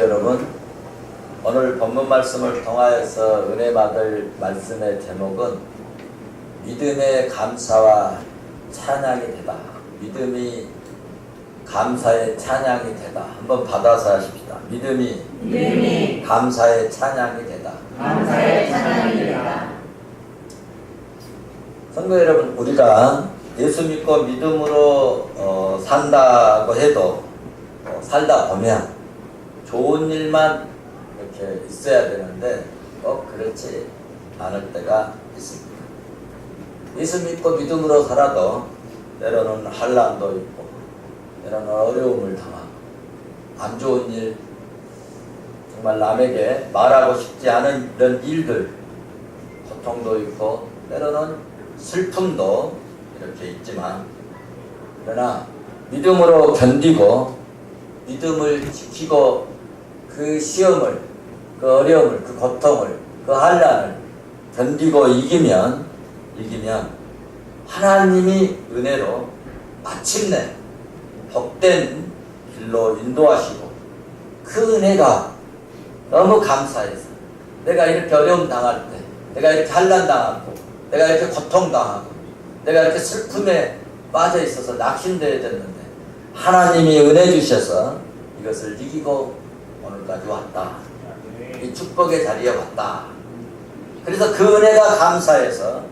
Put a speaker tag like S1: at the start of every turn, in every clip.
S1: 여러분, 오늘 본문 말씀을 통하여서 은혜 받을 말씀의 제목은 믿음의 감사와 찬양이 되다. 믿음이 감사의 찬양이 되다. 한번 받아서 하십시다. 믿음이 감사의 찬양이 되다.
S2: 감사의 찬양이 되다.
S1: 성도 여러분, 우리가 예수 믿고 믿음으로 산다고 해도 살다 보면 좋은 일만 이렇게 있어야 되는데 꼭 그렇지 않을 때가 있습니다. 예수 믿고 믿음으로 살아도 때로는 환난도 있고 때로는 어려움을 당하고 안 좋은 일, 정말 남에게 말하고 싶지 않은 이런 일들, 고통도 있고 때로는 슬픔도 이렇게 있지만, 그러나 믿음으로 견디고 믿음을 지키고 그 시험을, 그 어려움을, 그 고통을, 그 환난을 견디고 이기면 하나님이 은혜로 마침내 복된 길로 인도하시고, 그 은혜가 너무 감사해서 내가 이렇게 어려움 당할 때, 내가 이렇게 환난 당하고, 내가 이렇게 고통 당하고, 내가 이렇게 슬픔에 빠져 있어서 낙심되어야 됐는데 하나님이 은혜 주셔서 이것을 이기고 오늘까지 왔다. 이 축복의 자리에 왔다. 그래서 그 은혜가 감사해서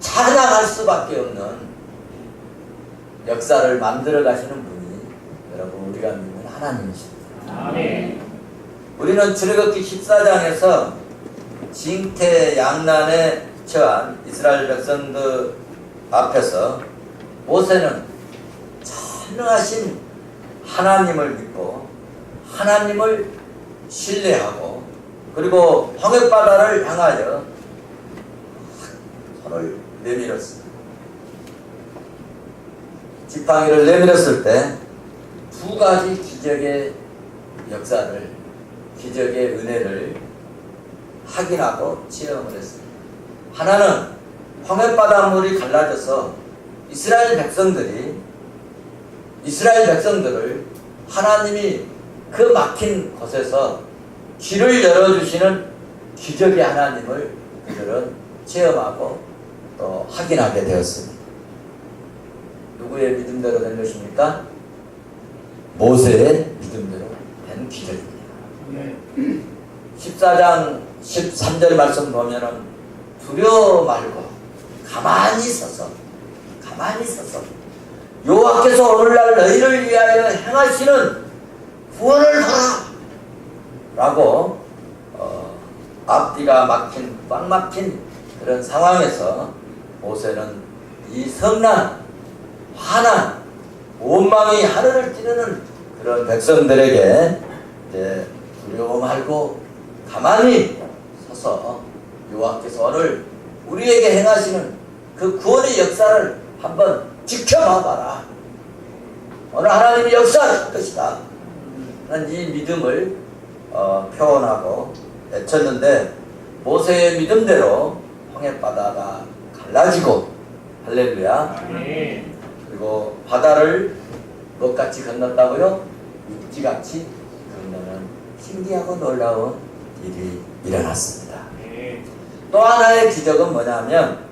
S1: 찬양할 수밖에 없는 역사를 만들어 가시는 분이 여러분 우리가 믿는 하나님이십니다.
S2: 아멘.
S1: 우리는 출애굽기 14장에서 징태양난에 처한 이스라엘 백성들 앞에서 모세는 전능하신 하나님을 믿고 하나님을 신뢰하고, 그리고 홍해바다를 향하여 손을 내밀었습니다. 지팡이를 내밀었을 때 두 가지 기적의 역사를, 기적의 은혜를 확인하고 체험을 했습니다. 하나는 홍해바다 물이 갈라져서 이스라엘 백성들을 하나님이 그 막힌 곳에서 길을 열어주시는 기적의 하나님을 그들은 체험하고 또 확인하게 되었습니다. 누구의 믿음대로 된 것입니까? 모세의 믿음대로 된 기적입니다. 14장 13절 말씀 보면은 두려워 말고 가만히 서서 여호와께서 오늘날 너희를 위하여 행하시는 구원을 하라 라고 앞뒤가 꽉 막힌 그런 상황에서 모세는 이 성난, 화난, 온망이 하늘을 찌르는 그런 백성들에게 이제 두려워 말고 가만히 서서 여호와께서 오늘 우리에게 행하시는 그 구원의 역사를 한번 지켜봐봐라. 오늘 하나님이 역사하실 것이다. 이 믿음을 표현하고 외쳤는데, 모세의 믿음대로 홍해바다가 갈라지고, 할렐루야. 그리고 바다를 뭐같이 건넜다고요? 육지같이 건너는 신기하고 놀라운 일이 일어났습니다. 또 하나의 기적은 뭐냐면,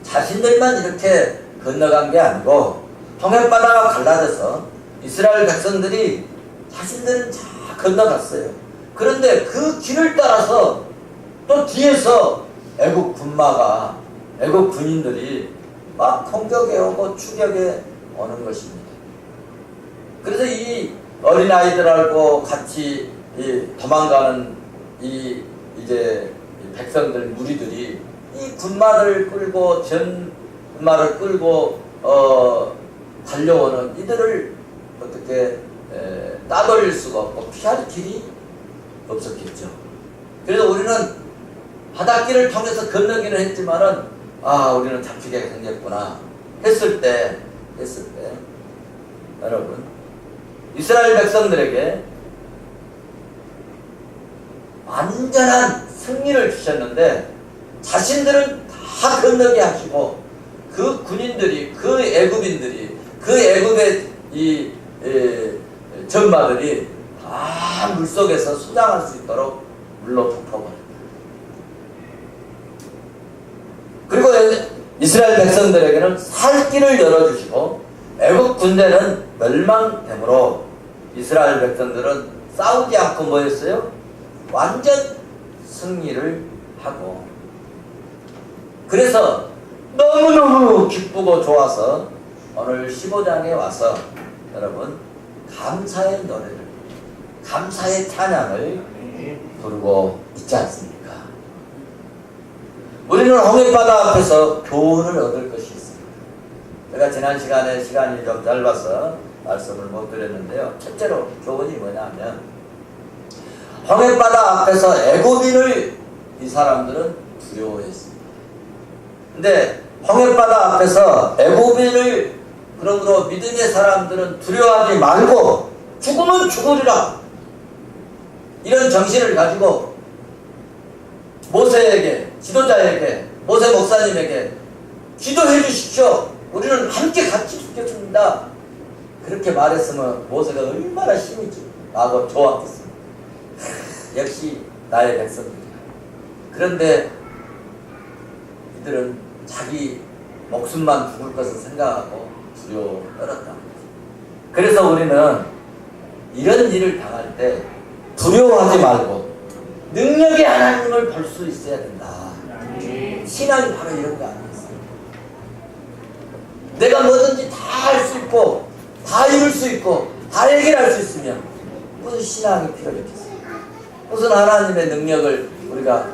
S1: 자신들만 이렇게 건너간 게 아니고 홍해바다가 갈라져서 이스라엘 백성들이 자신들은 다 건너갔어요. 그런데 그 길을 따라서 또 뒤에서 애국 군인들이 막 공격해 오고 추격해 오는 것입니다. 그래서 이 어린아이들하고 같이 도망가는 이제 백성들, 무리들이 이 군마를 끌고 군마를 끌고 달려오는 이들을 어떻게 따돌릴 수가 없고 피할 길이 없었겠죠. 그래서 우리는 바닷길을 통해서 건너기는 했지만은 우리는 잡히게 생겼구나 했을 때 여러분, 이스라엘 백성들에게 완전한 승리를 주셨는데 자신들은 다 건너게 하시고, 그 군인들이, 그 애굽인들이, 그 애굽의 전마들이 다 다 물속에서 수장할 수 있도록 물로 덮어버립니다. 그리고 이스라엘 백성들에게는 살 길을 열어주시고 애국 군대는 멸망되므로 이스라엘 백성들은 싸우지 않고 뭐였어요? 완전 승리를 하고, 그래서 너무너무 기쁘고 좋아서 오늘 15장에 와서 여러분 감사의 노래를, 감사의 찬양을 부르고 있지 않습니까? 우리는 홍해바다 앞에서 교훈을 얻을 것이 있습니다. 제가 지난 시간에 시간이 좀 짧아서 말씀을 못 드렸는데요. 첫째로 교훈이 뭐냐면, 홍해바다 앞에서 애굽인을 이 사람들은 두려워했습니다. 근데 홍해바다 앞에서 애굽인을 그러므로 믿음의 사람들은 두려워하지 말고 죽으면 죽으리라, 이런 정신을 가지고 모세에게, 지도자에게, 모세 목사님에게 기도해 주십시오. 우리는 함께 같이 죽겠습니다. 그렇게 말했으면 모세가 얼마나 힘이 나고 좋았겠습니까? 역시 나의 백성들이야. 그런데 이들은 자기 목숨만 죽을 것을 생각하고 두려워 떨었다. 그래서 우리는 이런 일을 당할 때 두려워하지 말고 능력의 하나님을 볼 수 있어야 된다. 신앙이 바로 이런 거 아니겠어요? 내가 뭐든지 다 할 수 있고 다 이룰 수 있고 다 해결할 수 있으면 무슨 신앙이 필요했겠어요? 무슨 하나님의 능력을 우리가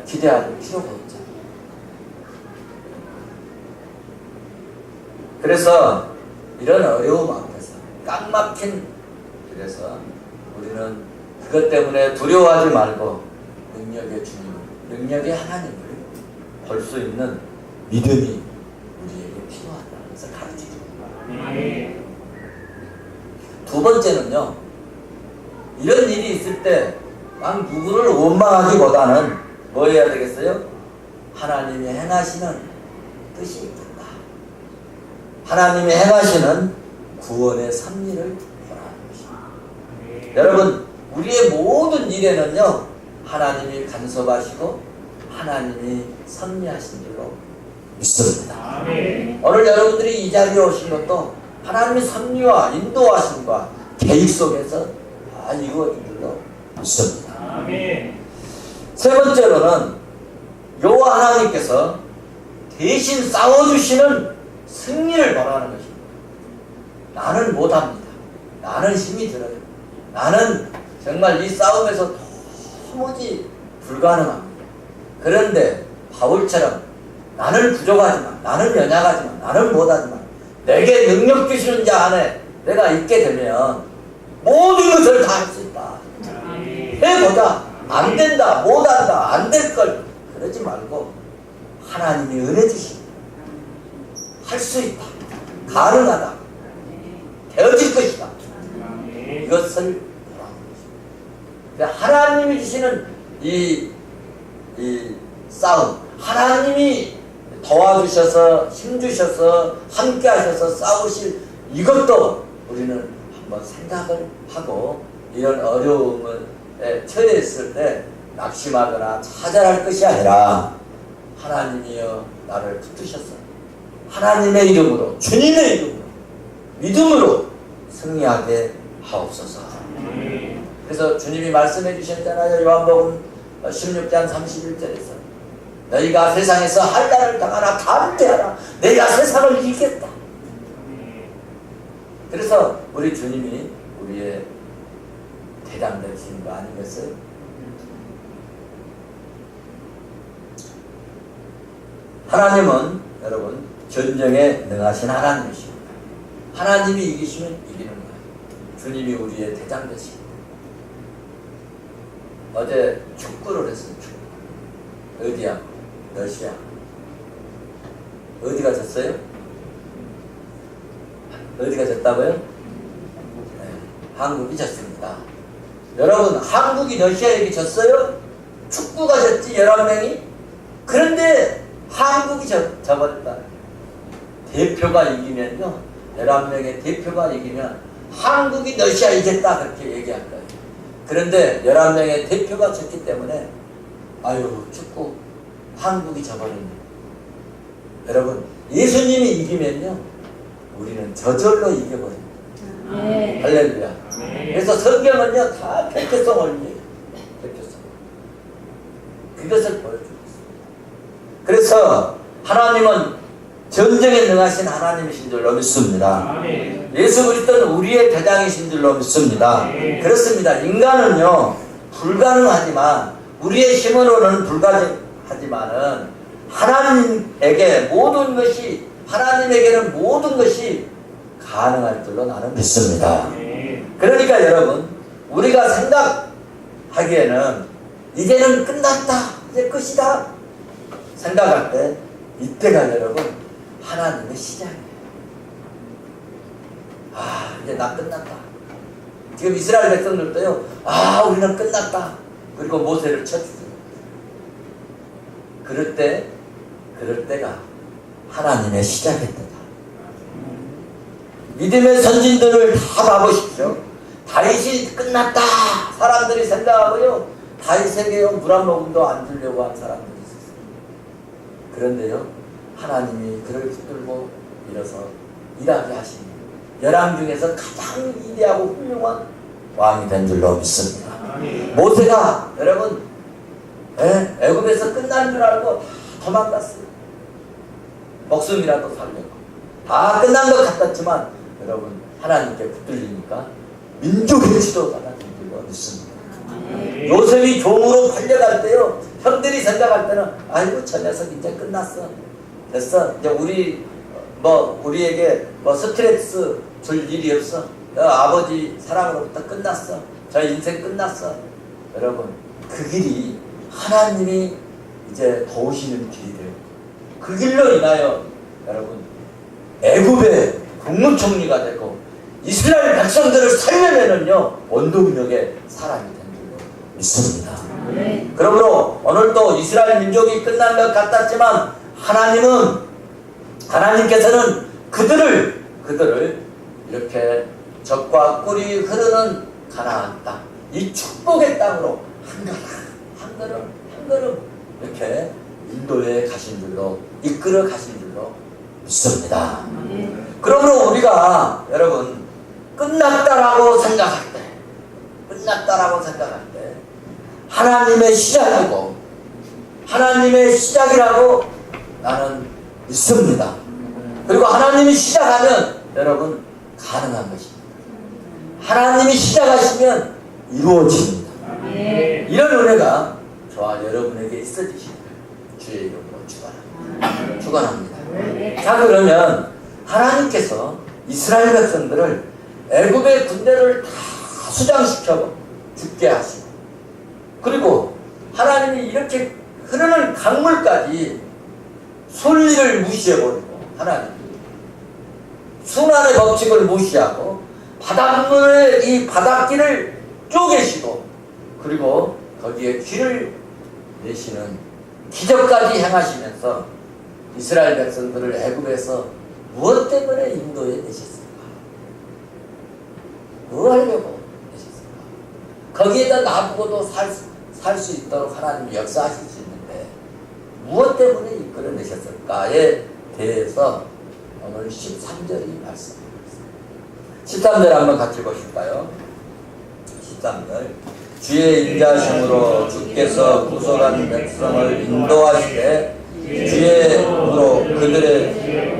S1: 기대할 필요가 없죠. 그래서 이런 어려움 앞에서 꽉 막힌, 그래서 우리는 그것 때문에 두려워하지 말고 능력의 주님, 능력의 하나님을 볼 수 있는 믿음이 우리에게 필요하다는 것을 가르치죠. 두 번째는요, 이런 일이 있을 때 막 누구를 원망하기보다는 뭐 해야 되겠어요? 하나님이 행하시는 뜻이 있다. 하나님이 행하시는 구원의 섭리를 보라는 것입니다. 여러분, 우리의 모든 일에는요, 하나님이 간섭하시고 하나님이 섭리하신 줄로 믿습니다. 오늘 여러분들이 이 자리에 오신 것도 하나님의 섭리와 인도하심과 계획 속에서 다 이루어진 줄로 믿습니다. 세 번째로는 여호와 하나님께서 대신 싸워주시는 승리를 바라는 것입니다. 나는 못합니다. 나는 힘이 들어요. 나는 정말 이 싸움에서 도무지 불가능합니다. 그런데 바울처럼 나는 부족하지만, 나는 연약하지만, 나는 못하지만 내게 능력 주시는 자 안에 내가 있게 되면 모든 것을 다 할 수 있다. 해보자. 안 된다, 못한다, 안 될 걸 그러지 말고 하나님이 은혜 주십니다. 할 수 있다, 가능하다, 되어질 것이다, 이것을 보라는 것입니다. 하나님이 주시는 이 싸움, 하나님이 도와주셔서 힘주셔서 함께 하셔서 싸우실 이것도 우리는 한번 생각을 하고, 이런 어려움에 처했을 때 낙심하거나 차별할 것이 아니라 하나님이여 나를 붙드셔서 하나님의 이름으로, 주님의 이름으로, 믿음으로 승리하게 하옵소서. 그래서 주님이 말씀해 주셨잖아요. 요한복음 16장 31절에서 너희가 세상에서 한란을 당하나 담대하라, 내가 세상을 이기겠다. 그래서 우리 주님이 우리의 대장 되신 거 아니겠어요? 하나님은 여러분 전쟁에 능하신 하나님이십니다. 하나님이 이기시면 이기는 거예요. 주님이 우리의 대장 되십니다. 어제 축구를 했어요. 축구. 어디야? 러시아. 어디가 졌어요? 어디가 졌다고요? 네, 한국이 졌습니다. 여러분, 한국이 러시아에게 졌어요? 축구가 졌지, 11명이? 그런데 한국이 져버렸다. 대표가 이기면요, 11명의 대표가 이기면 한국이 러시아이겠다 그렇게 얘기한 거예요. 그런데 11명의 대표가 졌기 때문에 아유 축구 한국이 져버립니다. 여러분 예수님이 이기면요 우리는 저절로 이겨버립니다.
S2: 네.
S1: 할렐루야. 그래서 성경은요 다 백혈성을 얘기해요. 백혈성. 그것을 보여주고 있어요. 그래서 하나님은 전쟁에 능하신 하나님이신 줄로 믿습니다. 예수 그리스도는 우리의 대장이신 줄로 믿습니다. 그렇습니다. 인간은요 불가능하지만 우리의 힘으로는 불가능하지만은 하나님에게는 모든 것이 가능할 줄로 나는 믿습니다. 그러니까 여러분 우리가 생각하기에는 이제는 끝났다 이제 끝이다 생각할 때 이때가 여러분 하나님의 시작이에요. 아 이제 나 끝났다. 지금 이스라엘 백성들도요 아 우리는 끝났다. 그리고 모세를 쳐주죠. 그럴 때가 하나님의 시작이었다. 믿음의 선진들을 다 봐보십시오. 다윗이 끝났다 사람들이 생각하고요 다윗에게요 물 한 모금도 안 주려고 한 사람들이 있었어요. 그런데요 하나님이 그를 붙들고 일어서 일하게 하시니 열왕 중에서 가장 위대하고 훌륭한 왕이 된 줄로 믿습니다. 모세가 여러분 애굽에서 끝난 줄 알고 다 도망갔어요. 목숨이라도 살려고 다 끝난 것 같았지만 여러분 하나님께 붙들리니까 민족의 지도자가 된 줄로 믿습니다. 요셉이 종으로 팔려갈 때요 형들이 생각할 때는 아이고 저 녀석 이제 끝났어 됐어 이제 우리에게 스트레스 줄 일이 없어 아버지 사랑으로부터 끝났어 저 인생 끝났어. 여러분 그 길이 하나님이 이제 도우시는 길이 돼요. 그 길로 인하여 여러분 애굽의 국무총리가 되고 이스라엘 백성들을 살려내는요 원동력의 사람이 된 줄로 믿습니다. 그러므로 오늘도 이스라엘 민족이 끝난 것 같았지만 하나님께서는 그들을 이렇게 적과 꿀이 흐르는 가나안 땅, 이 축복의 땅으로 한 걸음 이렇게 인도해 가신 줄로 이끌어 가신 줄로 믿습니다. 그러므로 우리가 여러분 끝났다라고 생각할 때 하나님의 시작이라고 나는 믿습니다. 그리고 하나님이 시작하면 여러분 가능한 것입니다. 하나님이 시작하시면 이루어집니다. 이런 은혜가 저와 여러분에게 있어지시길 주의 이름으로 축원합니다. 자 그러면 하나님께서 이스라엘 백성들을 애굽의 군대를 다 수장시켜 죽게 하시고 그리고 하나님이 이렇게 흐르는 강물까지 순리를 무시해버리고 하나님이 순환의 법칙을 무시하고 바닷물의 이 바닷길을 쪼개시고 그리고 거기에 길을 내시는 기적까지 행하시면서 이스라엘 백성들을 애굽에서 무엇 때문에 인도해 내셨을까? 뭐 하려고 내셨을까? 거기에다 놔두고도 살 수 있도록 하나님이 역사하실 수 있는데 무엇 때문에 이끌어 내셨을까에 대해서 오늘 13절이 말씀입니다. 13절 한번 같이 보실까요? 13절 주의 인자심으로 주께서 구속한 백성을 인도하시되 주의 힘으로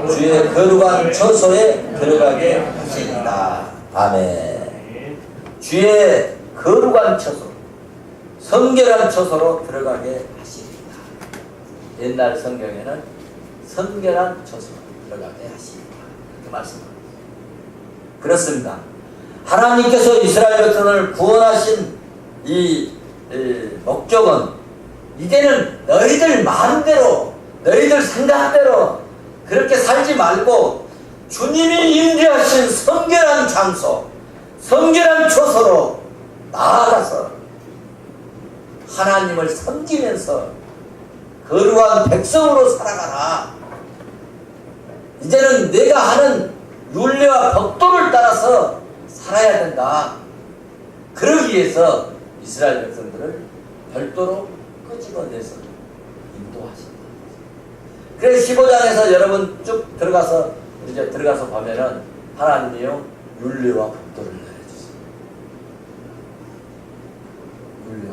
S1: 주의 거룩한 처소에 들어가게 하시리라. 아멘. 주의 거룩한 처소, 성결한 처소로 들어가게 하시리라. 옛날 성경에는 성결한 처소로 들어가게 하시리라. 이렇게 말씀합니다. 그렇습니다. 하나님께서 이스라엘 백성을 구원하신 이 목적은 이제는 너희들 마음대로 너희들 생각대로 그렇게 살지 말고 주님이 임재하신 성결한 장소, 성결한 처소로 나아가서 하나님을 섬기면서 거룩한 백성으로 살아가라. 이제는 내가 하는 율례와 법도를 따라서 살아야 된다. 그러기 위해서 이스라엘 백성들을 별도로 끄집어내서 인도하신다. 그래서 15장에서 여러분 쭉 들어가서 보면은 하나님이요 율례와 법도를 내려주세요. 율례.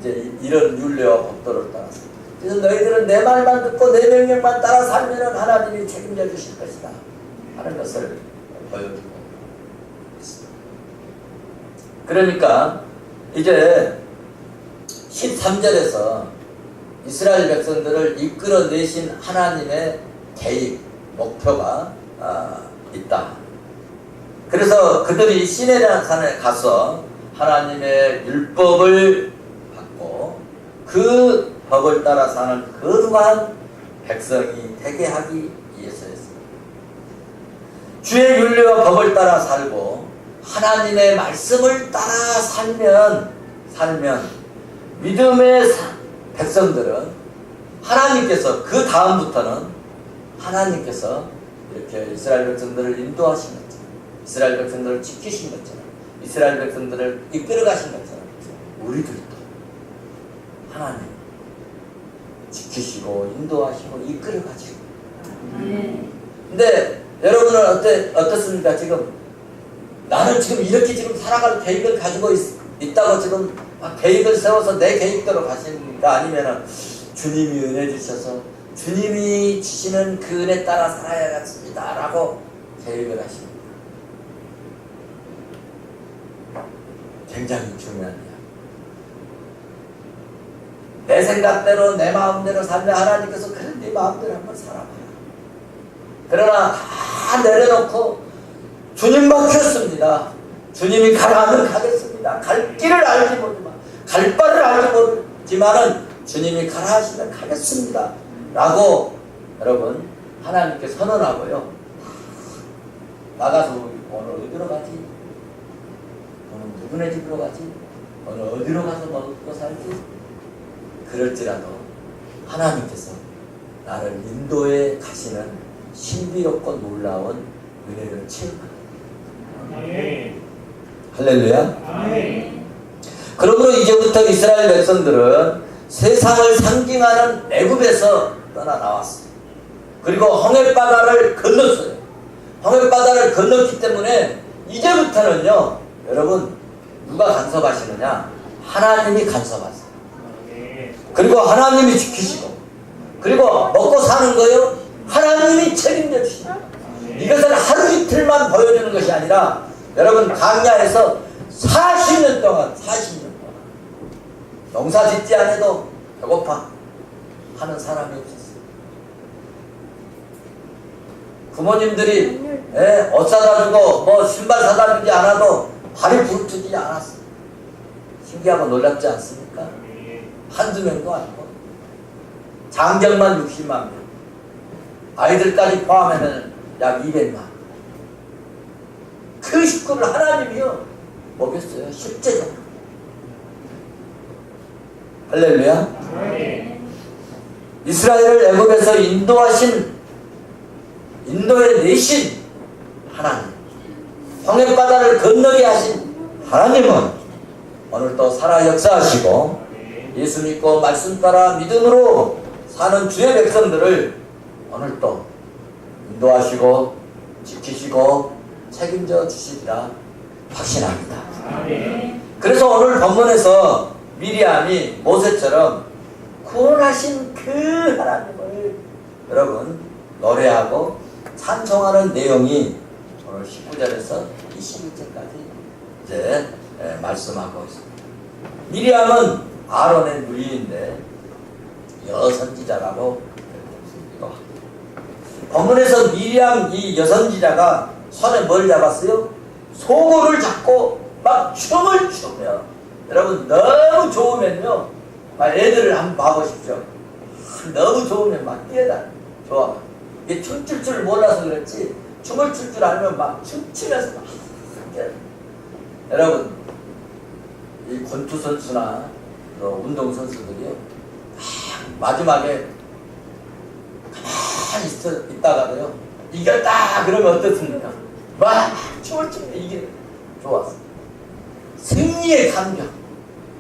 S1: 이제 이런 율례와 법도를 따라서. 그래서 너희들은 내 말만 듣고 내 명령만 따라 살면은 하나님이 책임져 주실 것이다 하는 것을 보여주고 있습니다. 그러니까 이제 13절에서 이스라엘 백성들을 이끌어내신 하나님의 계획, 목표가 있다. 그래서 그들이 시내라는 산에 가서 하나님의 율법을 받고 그 법을 따라 사는 거룩한 백성이 되게 하기 위해서였습니다. 주의 율례와 법을 따라 살고 하나님의 말씀을 따라 살면 믿음의 백성들은 하나님께서 그 다음부터는 하나님께서 이렇게 이스라엘 백성들을 인도하신 것처럼 이스라엘 백성들을 지키신 것처럼 이스라엘 백성들을 이끌어가신 것처럼 우리들도 하나님 지키시고 인도하시고 이끌어가시고. 근데 여러분은 어떻습니까? 지금 나는 지금 이렇게 지금 살아갈 계획을 가지고 있다고 지금 막 계획을 세워서 내 계획대로 가십니까? 아니면은 주님이 은혜 주셔서 주님이 주시는 그 은혜 따라 살아야겠습니다 라고 계획을 하십니다. 굉장히 중요한 이야기. 내 생각대로 내 마음대로 살면 하나님께서 그래 네 마음대로 한번 살아봐요. 그러나 다 내려놓고 주님만 켰습니다. 주님이 가라면 가겠습니다. 갈 길을 알지 모르지만 갈 바를 알지 모르지만은 주님이 가라 하시면 가겠습니다 라고 여러분 하나님께 선언하고요. 나가서 오늘 어디로 가지? 오늘 누구네 집으로 가지? 오늘 어디로 가서 먹고 살지? 그럴지라도 하나님께서 나를 인도에 가시는 신비롭고 놀라운 은혜를 체험합니다. 할렐루야. 그러므로 이제부터 이스라엘 백성들은 세상을 상징하는 애굽에서 떠나 나왔어요. 그리고 홍해바다를 건넜어요. 홍해바다를 건넜기 때문에 이제부터는요, 여러분 누가 간섭하시느냐? 하나님이 간섭하세요. 그리고 하나님이 지키시고, 그리고 먹고 사는 거요 하나님이 책임져 주십니다. 이것을 하루 이틀만 보여주는 것이 아니라 여러분 광야에서 40년 동안 농사 짓지 않아도 배고파 하는 사람이 없었어요. 부모님들이 옷 사다 주고 뭐 신발 사다 주지 않아도 발이 부르트지 않았어요. 신기하고 놀랍지 않습니까? 한두 명도 아니고 장정만 60만 명, 아이들까지 포함하면 약 200만. 그 식구를 하나님이요 먹였어요. 실제적으로. 할렐루야. 이스라엘을 애굽에서 인도에 내신 하나님, 홍해바다를 건너게 하신 하나님은 오늘 또 살아 역사하시고 예수 믿고 말씀 따라 믿음으로 사는 주의 백성들을 오늘 또 인도하시고 지키시고 책임져 주시리라 확신합니다. 그래서 오늘 본문에서 미리암이 모세처럼 구원하신 그 하나님을 여러분 노래하고 찬송하는 내용이 오늘 19절에서 21절까지 이제 말씀하고 있습니다. 미리암은 아론의 누이인데 여선지자라고 이거 본문에서 미리암 이 여선지자가 손에 뭘 잡았어요? 소고를 잡고 막 춤을 추며, 여러분 너무 좋으면요 막 애들을 한번 봐보십시오. 너무 좋으면 막 뛰어다녀. 좋아. 이게 춤출 줄 몰라서 그렇지 춤을 출 줄 알면 막 춤추면서 막 여러분 이 권투 선수나 운동 선수들이요 마지막에 가만히 있다가도요 이겼다 그러면 어떻습니까? 막 춤을 추는 이게 좋았어. 승리의 감격.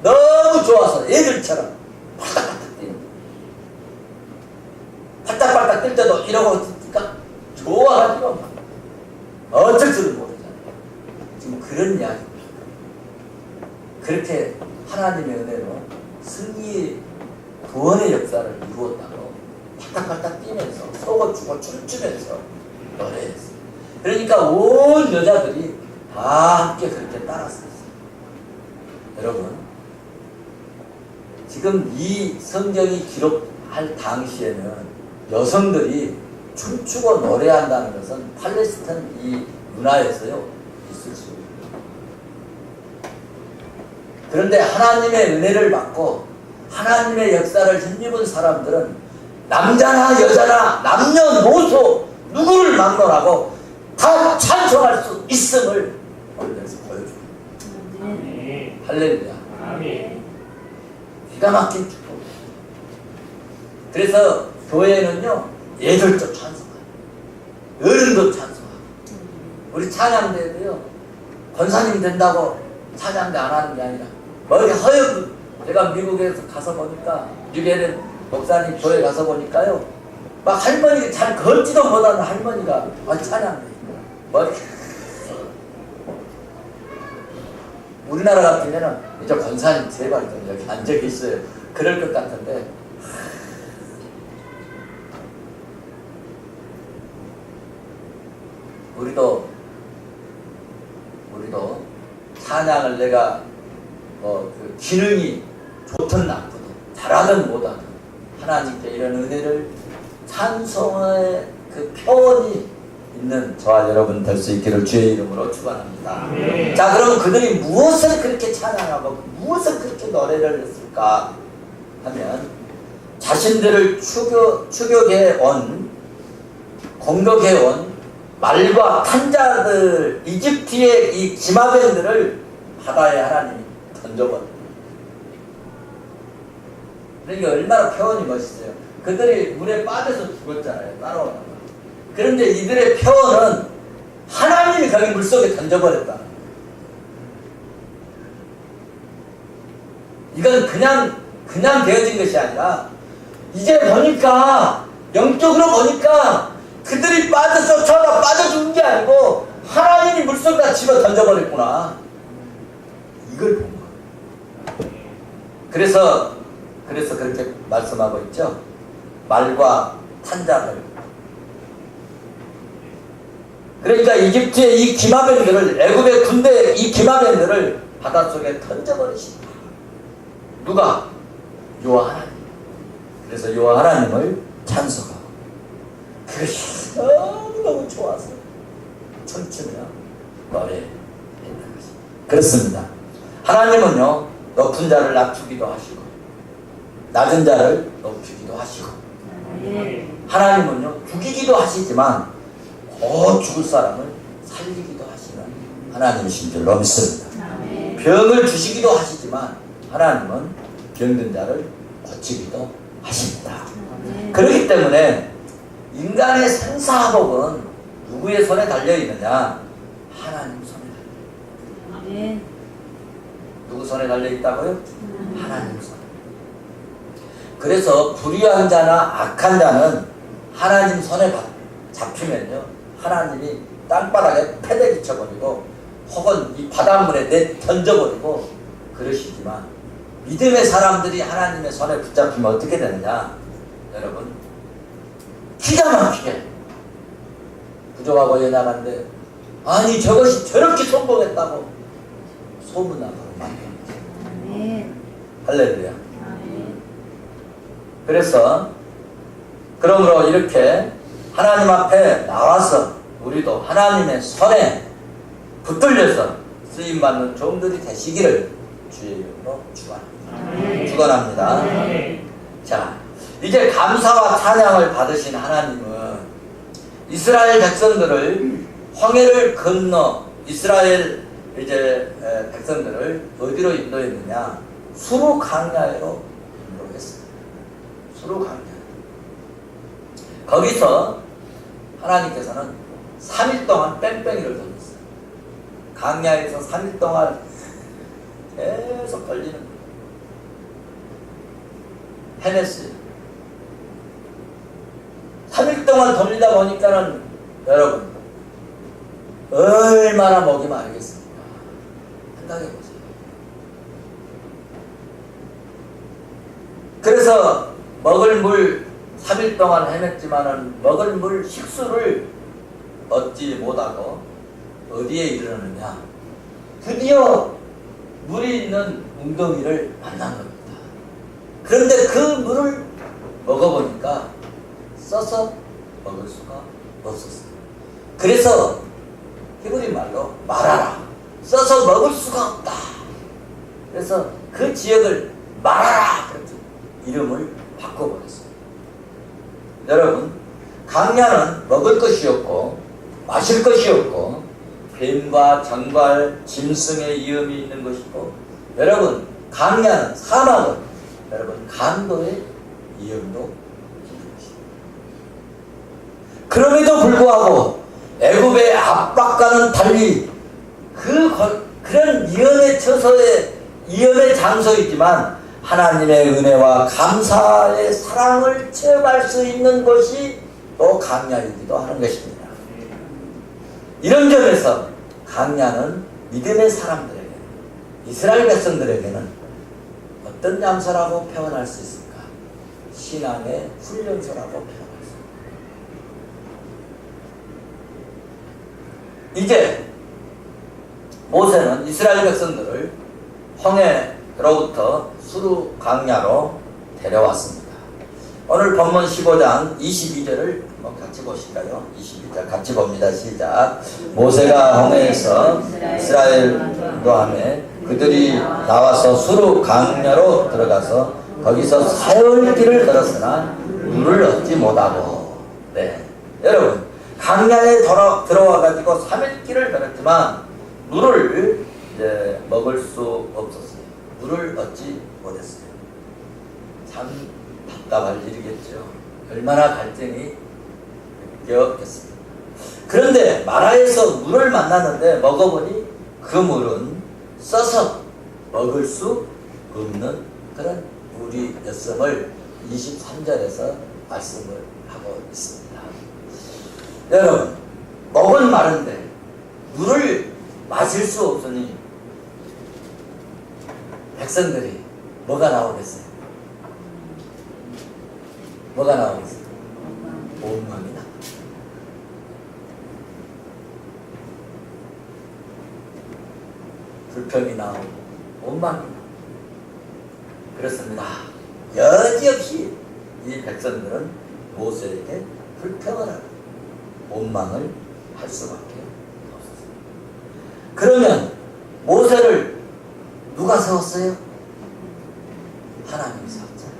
S1: 너무 좋아서 애들처럼 팔딱팔딱 뛰는. 팔딱팔딱 뛸 때도 이러고 뛰니까 좋아가지고 어쩔 줄을 모르잖아요. 지금 그런 이야기입니다. 그렇게 하나님의 은혜로 승리의 구원의 역사를 이루었다고 팔딱팔딱 뛰면서 속어주고 춤추면서 노래했어요. 그러니까 온 여자들이 다 함께 그렇게 따랐어요. 여러분, 지금 이 성경이 기록할 당시에는 여성들이 춤추고 노래한다는 것은 팔레스타인 이 문화에서요 있을 수 있습니다. 그런데 하나님의 은혜를 받고 하나님의 역사를 힘입은 사람들은 남자나 여자나 남녀노소 누구를 막론하고 다 찬송할 수 있음을 오늘에서 보여줍니다.
S2: 아멘.
S1: 할렐루야.
S2: 아멘.
S1: 기가 막힌 축복. 그래서 교회는요 애들도 찬송하고 어른도 찬송하고 우리 찬양대도요 권사님 된다고 찬양대 안 하는 게 아니라 머리 허옇. 제가 미국에서 가서 보니까 뉴베른 목사님 교회 가서 보니까요 막 할머니가 잘 걷지도 못하는 할머니가 찬양대 머리. 우리나라 같으면은 이제 권사님 제발 좀 여기 앉아 계셔요. 그럴 것 같은데 우리도 찬양을 내가 그 기능이 좋든 나쁘든 잘하든 못하든 하나님께 이런 은혜를 찬송의 그 표현이 있는 저와 여러분 될 수 있기를 주의 이름으로 축원합니다. 자, 그럼 그들이 무엇을 그렇게 찬양하고 무엇을 그렇게 노래를 했을까 하면 자신들을 추격해 온 공격해 온 말과 탄자들 이집트의 이 기마뱀들을 바다에 하나님이 던져버립니다. 그러니까 얼마나 표현이 멋있어요. 그들이 물에 빠져서 죽었잖아요. 따라오다가. 그런데 이들의 표현은 하나님이 거기 물속에 던져버렸다. 이건 그냥 되어진 것이 아니라 이제 보니까 영적으로 보니까 그들이 빠져 쫓아다 빠져 죽은 게 아니고 하나님이 물속에다 집어 던져버렸구나. 이걸 본 거예요. 그래서 그렇게 말씀하고 있죠. 말과 탄자를. 그러니까 이집트의 이 기마뱀들을 애굽의 군대의 이 기마뱀들을 바닷속에 던져버리신다. 누가? 여호와 하나님. 그래서 여호와 하나님을 찬송하고 그것이 너무너무 좋아서 춤추며 노래했는 것입니다. 그렇습니다. 하나님은요 높은 자를 낮추기도 하시고 낮은 자를 높이기도 하시고 하나님은요 죽이기도 하시지만 곧 죽을 사람을 살리기도 하시는 하나님이신 줄로 믿습니다. 병을 주시기도 하시지만 하나님은 병든 자를 고치기도 하십니다. 그렇기 때문에 인간의 생사복은 누구의 손에 달려있느냐? 하나님 손에 달려있다. 누구 손에 달려있다고요? 하나님 손에. 그래서 불의한 자나 악한 자는 하나님 손에 잡히면요 하나님이 땅바닥에 패대기 쳐버리고 혹은 이 바닷물에 던져버리고 그러시지만 믿음의 사람들이 하나님의 손에 붙잡히면 어떻게 되느냐? 여러분 기가 막히게 부족하고 연약한데 아니 저것이 저렇게 성공했다고 소문나고 만듭니다. 할렐루야. 그래서 그러므로 이렇게 하나님 앞에 나와서 우리도 하나님의 손에 붙들려서 쓰임받는 종들이 되시기를 주의 이름으로 축원합니다. 자, 이제 감사와 찬양을 받으신 하나님은 이스라엘 백성들을 황해를 건너 이스라엘 이제 백성들을 어디로 인도했느냐? 수르 강야로 인도했습니다. 수르 강야. 거기서 하나님께서는 3일 동안 뺑뺑이를 던졌어요. 강야에서 3일 동안 계속 걸리는 거예요. 헤맸어요. 3일 동안 돌리다 보니까는 여러분 얼마나 목이 마르겠습니까? 생각해 보세요. 그래서 먹을 물 3일 동안 헤맸지만은 먹을 물 식수를 얻지 못하고 어디에 이르느냐? 드디어 물이 있는 웅덩이를 만난 겁니다. 그런데 그 물을 먹어보니까 써서 먹을 수가 없었어요. 그래서 히브리 말로 마라라, 써서 먹을 수가 없다. 그래서 그 지역을 마라라 그렇게 이름을 바꿔버렸어요. 여러분, 강야는 먹을 것이 없고 마실 것이 없고 뱀과 장발, 짐승의 위험이 있는 것이고, 여러분 강야는 사막은 여러분 강도의 위험도 있는 것입니다. 그럼에도 불구하고 애굽의 압박과는 달리 그런 위험의 처소에 위험의 장소이지만 하나님의 은혜와 감사의 사랑을 체험할 수 있는 곳이 또 강야이기도 하는 것입니다. 이런 점에서 강야는 믿음의 사람들에게, 이스라엘 백성들에게는 어떤 장소라고 표현할 수 있을까? 신앙의 훈련소라고 표현할 수 있습니다. 이제 모세는 이스라엘 백성들을 홍해로부터 수르 강야로 데려왔습니다. 오늘 본문 15장 22절을 같이 보실까요? 22절 같이 봅니다. 시작. 모세가 홍해에서 이스라엘도 하며 그들이 나와서 수르 강야로 들어가서 거기서 사흘 길을 걸었으나 물을 얻지 못하고. 네, 여러분 강야에 들어와 가지고 3일 길을 걸었지만 물을 이제 먹을 수 없었어요. 물을 얻지 못했어요. 참 답답할 일이겠죠. 얼마나 갈증이 느꼈겠습니까? 그런데 마라에서 물을 만났는데 먹어보니 그 물은 써서 먹을 수 없는 그런 물이었음을 23절에서 말씀을 하고 있습니다. 여러분, 목은 마른데 물을 마실 수 없으니 백성들이 뭐가 나오겠어요? 뭐가 나오겠어요? 원망이 나. 불평이 나오고 원망이 나오고 그렇습니다. 여지없이 이 백성들은 모세에게 불평을 하고 원망을 할 수밖에 없었습니다. 그러면 모세를 누가 세웠어요? 하나님이 세웠잖아요.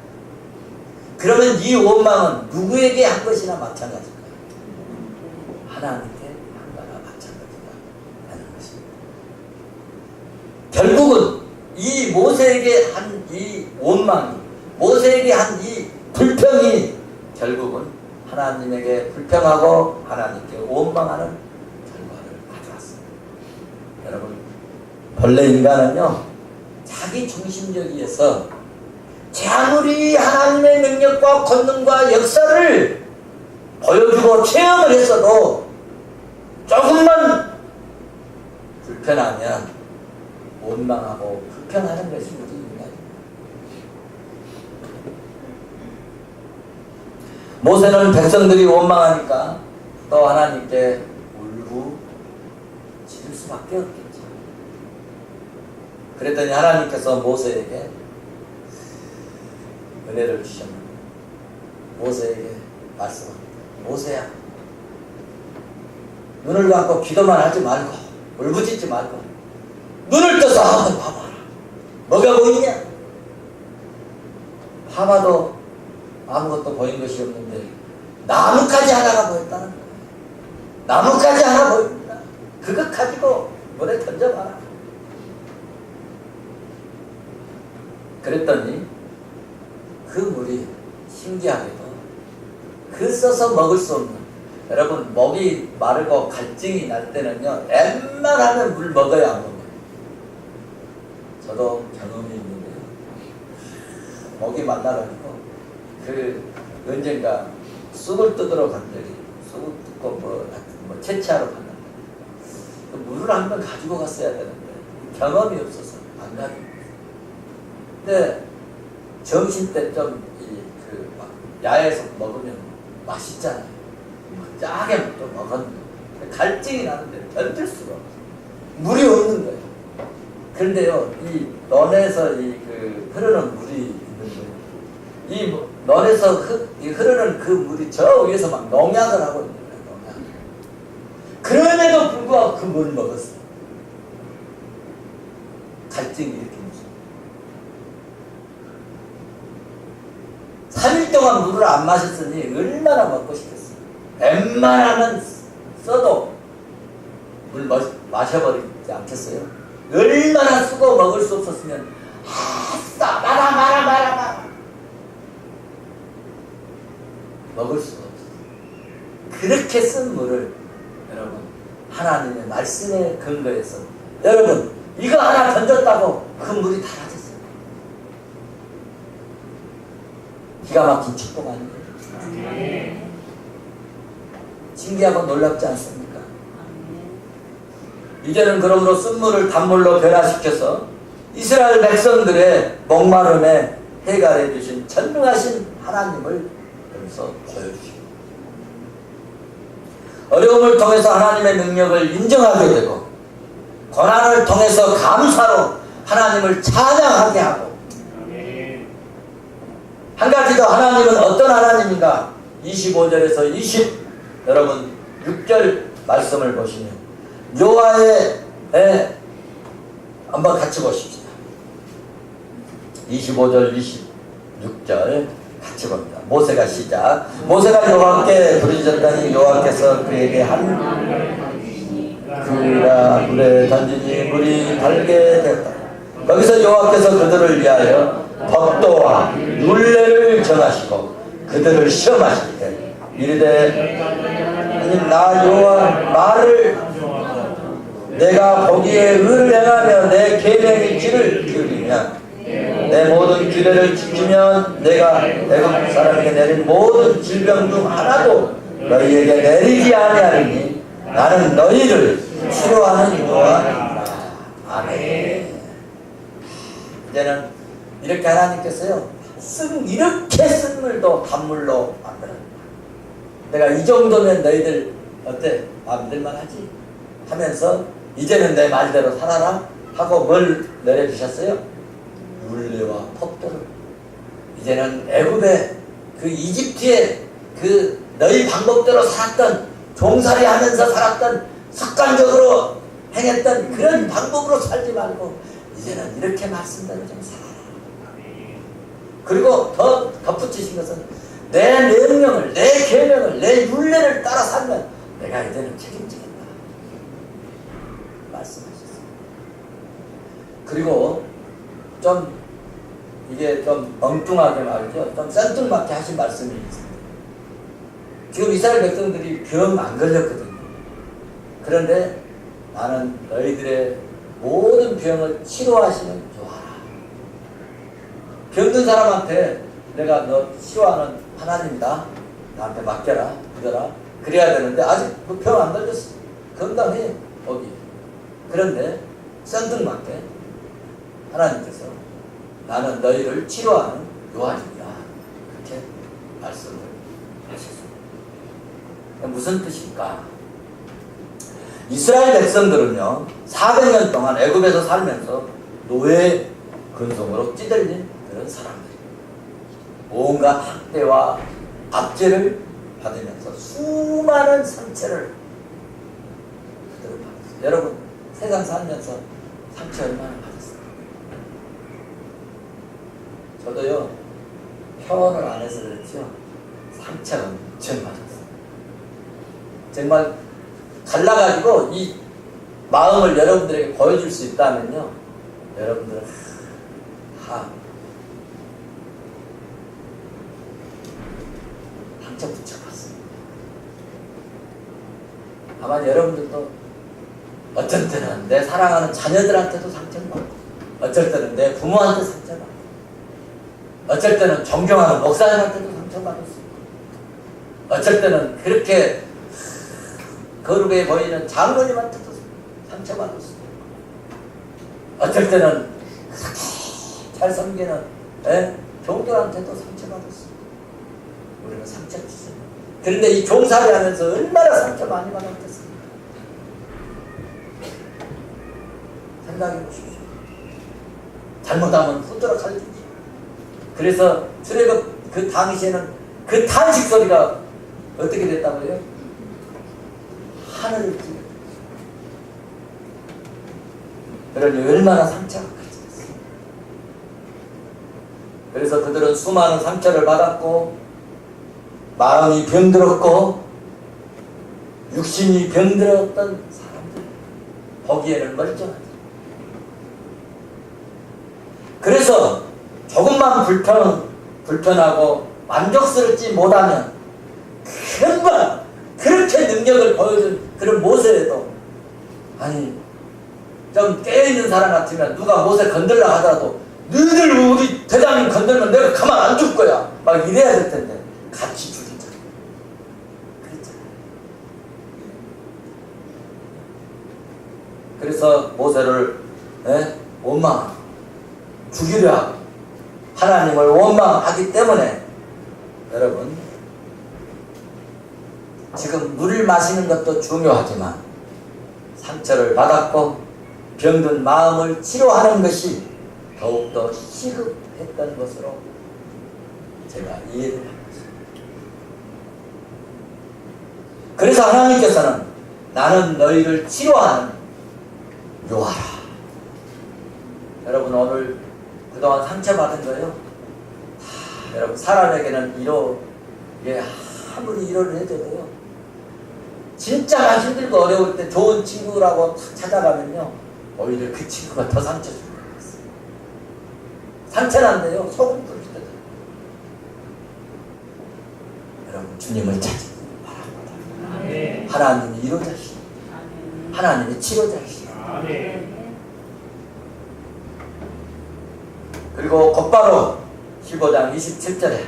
S1: 그러면 이 원망은 누구에게 한 것이나 마찬가지일까요? 하나님께 한 거나 마찬가지가 하는 것입니다. 결국은 이 모세에게 한 이 원망이, 모세에게 한 이 불평이 결국은 하나님에게 불평하고 하나님께 원망하는 결과를 가져왔습니다. 여러분, 본래 인간은요, 자기 중심적이어서 아무리 하나님의 능력과 권능과 역사를 보여주고 체험을 했어도 조금만 불편하면 원망하고 불평하는 것이 우리 인간입니다. 모세는 백성들이 원망하니까 또 하나님께 울고 지를 수밖에 없겠죠. 그랬더니 하나님께서 모세에게 은혜를 주셨는데 모세에게 말씀합니다. 모세야, 눈을 감고 기도만 하지 말고 울부짖지 말고 눈을 떠서 한번 봐봐라. 뭐가 보이냐? 봐봐도 아무것도 보인 것이 없는데 나뭇가지 하나가 보였다는 거예요. 나뭇가지 하나 보입니다. 그것 가지고 물에 던져봐라. 그랬더니 그 물이 신기하게도 그 써서 먹을 수 없는 여러분 목이 마르고 갈증이 날 때는요 웬만하면 물 먹어야 안 먹어요. 저도 경험이 있는데요. 목이 말라가지고 언젠가 쑥을 뜯으러 간 적이 쑥을 뜯고 뭐 채취하러 갔는데 그 물을 한 번 가지고 갔어야 되는데 경험이 없어서 안 가지고 갔어요. 근데 점심 때 좀 막 야외에서 먹으면 맛있잖아요. 짜게 또 먹었는데 갈증이 나는데 견딜 수가 없어요. 물이 없는 거예요. 그런데요, 이 넌에서 흐르는 물이 있는 거예요. 이 넌에서 흐르는 그 물이 저 위에서 막 농약을 하고 있는 거예요. 농약. 그럼에도 불구하고 그 물을 먹었어요. 갈증이 이렇게 무서워요. 3일 동안 물을 안 마셨으니 얼마나 먹고 싶겠어요. 웬만하면 써도 물 마셔버리지 않겠어요? 얼마나 쓰고 먹을 수 없었으면 마라 먹을 수가 없어요. 그렇게 쓴 물을 여러분 하나님의 말씀에 근거해서 여러분 이거 하나 던졌다고 그 물이 달아졌어요. 기가 막힌 축복 아니에요? 신기하고 놀랍지 않습니까? 이제는 그러므로 쓴물을 단물로 변화시켜서 이스라엘 백성들의 목마름에 해결해 주신 전능하신 하나님을 여기서 보여주시고 어려움을 통해서 하나님의 능력을 인정하게 되고 고난을 통해서 감사로 하나님을 찬양하게 하고 한 가지 더 하나님은 어떤 하나님인가 25절에서 여러분 6절 말씀을 보시면 여호와의 한번 같이 보십시다. 25절 26절 같이 봅니다. 모세가 시작. 모세가 여호와께 부르짖었더니 여호와께서 그에게 한 그가 물에 던지니 물이 달게 되었다. 거기서 여호와께서 그들을 위하여 덕도와 율례를 정하시고 그들을 시험하실 때 이르되 나 여호와 말을 내가 보기에 의를 행하며 내 계명의 길을 기울이면 내 모든 규례를 지키면 내가 애굽 사람에게 내린 모든 질병 중 하나도 너희에게 내리지 아니하리니 나는 너희를 치료하는 여호와니라. 아멘. 이제는 이렇게 하나님께서요 이렇게 쓴 물도 단물로 만들었다. 내가 이 정도면 너희들 어때? 마음들만 하지? 하면서 이제는 내 말대로 살아라 하고 뭘 내려주셨어요? 율례와 법도를. 이제는 애굽에 그 이집트에 그 너희 방법대로 살았던 종살이 하면서 살았던 습관적으로 행했던 그런 방법으로 살지 말고 이제는 이렇게 말씀대로 좀 살아라. 그리고 더 덧붙이신 것은 내 명령을, 내 계명을, 내 율례를 따라 살면 내가 이제는 책임지겠다 말씀하셨어요. 그리고 좀 이게 좀 엉뚱하게 말이죠. 좀 생뚱맞게 하신 말씀이 있습니다. 지금 이스라엘 백성들이 병 안 걸렸거든요. 그런데 나는 너희들의 모든 병을 치료하시는 여호와라. 병든 사람한테 내가 너 치료하는 하나님이다. 나한테 맡겨라. 믿어라. 그래야 되는데 아직 그 병 안 걸렸어. 건강해 거기. 그런데 생뚱맞게 하나님께서 나는 너희를 치료하는 여호와입니다. 그렇게 말씀을 하셨습니다. 무슨 뜻일까? 이스라엘 백성들은요 400년 동안 애굽에서 살면서 노예 근성으로 찌들린 그런 사람들, 온갖 학대와 압제를 받으면서 수많은 상처를 그들을 받았어요. 여러분 세상 살면서 상처 얼마나 받았어요? 저도요 표현을 안 해서 그렇죠. 상처가 엄청 받았어요. 정말 갈라가지고 이 마음을 여러분들에게 보여줄 수 있다면요 여러분들은 상처 붙여봤어요. 아마 여러분들도 어쩔 때는 내 사랑하는 자녀들한테도 상처를 받고, 어쩔 때는 내 부모한테 상처를 받고, 어쩔 때는 존경하는 목사님한테도 상처받을 수 있고, 어쩔 때는 그렇게 거룩해 보이는 장로님한테도 상처받을 수 있고, 어쩔 때는 그렇게 잘 섬기는 종들한테도 상처받을 수 있고, 우리는 상처를 주잖아요. 그런데 이 종살이 하면서 얼마나 상처 많이 받았겠습니까? 생각해 보십시오. 잘못하면 후드러 살리지. 그래서 출애굽 그 당시에는 그 탄식 소리가 어떻게 됐다고요? 하늘을 찌르. 그러니 얼마나 상처가 크겠어요. 그래서 그들은 수많은 상처를 받았고, 마음이 병들었고, 육신이 병들었던 사람들, 보기에는 멀쩡하죠. 그래서 조금만 불편하고 만족스럽지 못하면 금방 그렇게 능력을 보여준 그런 모세에도, 아니 좀 깨어있는 사람 같으면 누가 모세 건들라 하더라도 너희들 우리 대장님 건들면 내가 가만 안 둘 거야 막 이래야 될 텐데 같이 죽이자 그랬잖아요. 그래서 모세를 원망 죽이려 하고 하나님을 원망하기 때문에, 여러분 지금 물을 마시는 것도 중요하지만 상처를 받았고 병든 마음을 치료하는 것이 더욱더 시급했던 것으로 제가 이해를 합니다. 그래서 하나님께서는 나는 너희를 치료하는 요하라. 여러분 오늘 그동안 상처받은 거요, 여러분 사람에게는 아무리 위로를 해줘도요, 진짜 힘들고 어려울 때 좋은 친구라고 찾아가면요 오히려 그 친구가 더 상처 주는 거예요. 상처난데요 소금 뿌릴 때도. 여러분 주님을 찾으시기 바랍니다. 하나님이 위로자시고 하나님이 치료자시고. 그리고 곧바로 15장 27절에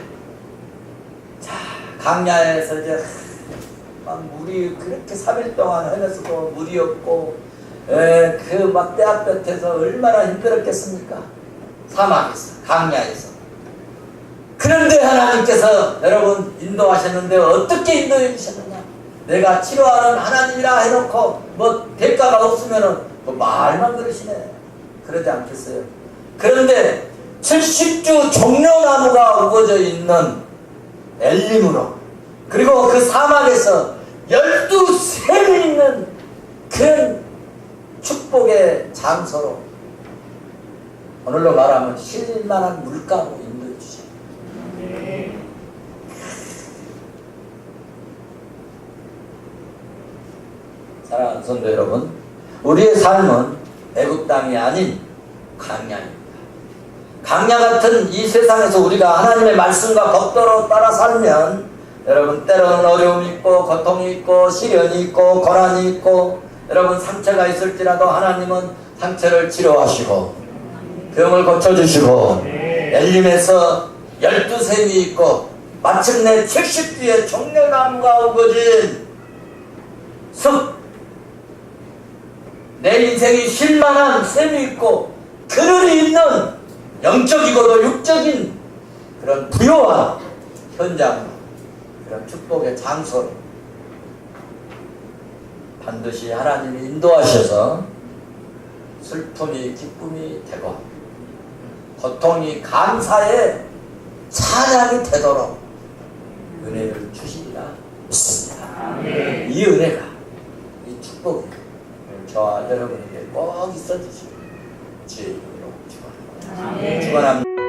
S1: 자 강야에서 이제 막 물이 그렇게 3일 동안 헤매서도 물이 없고 그 막 떼약볕에서 얼마나 힘들었겠습니까? 사막에서 강야에서. 그런데 하나님께서 여러분 인도하셨는데 어떻게 인도해 주셨느냐? 내가 치료하는 하나님이라 해놓고 뭐 대가가 없으면은 뭐 말만 그러시네. 그러지 않겠어요? 그런데 70주 종려나무가 우거져 있는 엘림으로, 그리고 그 사막에서 12샘이 있는 그런 축복의 장소로, 오늘로 말하면 쉴만한 물가로 인도해 주세요. 사랑하는 성도 여러분, 우리의 삶은 애국 땅이 아닌 강야입니다. 강야 같은 이 세상에서 우리가 하나님의 말씀과 법도로 따라 살면 여러분 때로는 어려움이 있고 고통이 있고 시련이 있고 고난이 있고 여러분 상처가 있을지라도 하나님은 상처를 치료하시고 병을 고쳐주시고 엘림에서 12샘이 있고 마침내 70주의 종려나무가 우거진 숲, 내 인생이 쉴만한 샘이 있고 그늘이 있는 영적이고도 육적인 그런 부요한 현장, 그런 축복의 장소로 반드시 하나님이 인도하셔서 슬픔이 기쁨이 되고 고통이 감사의 찬양이 되도록 은혜를 주시리라 믿습니다. 이 은혜가, 이 축복이 저와 여러분에게 꼭 있어 주시길 주의 이름으로 축원합니다. 축원합니다.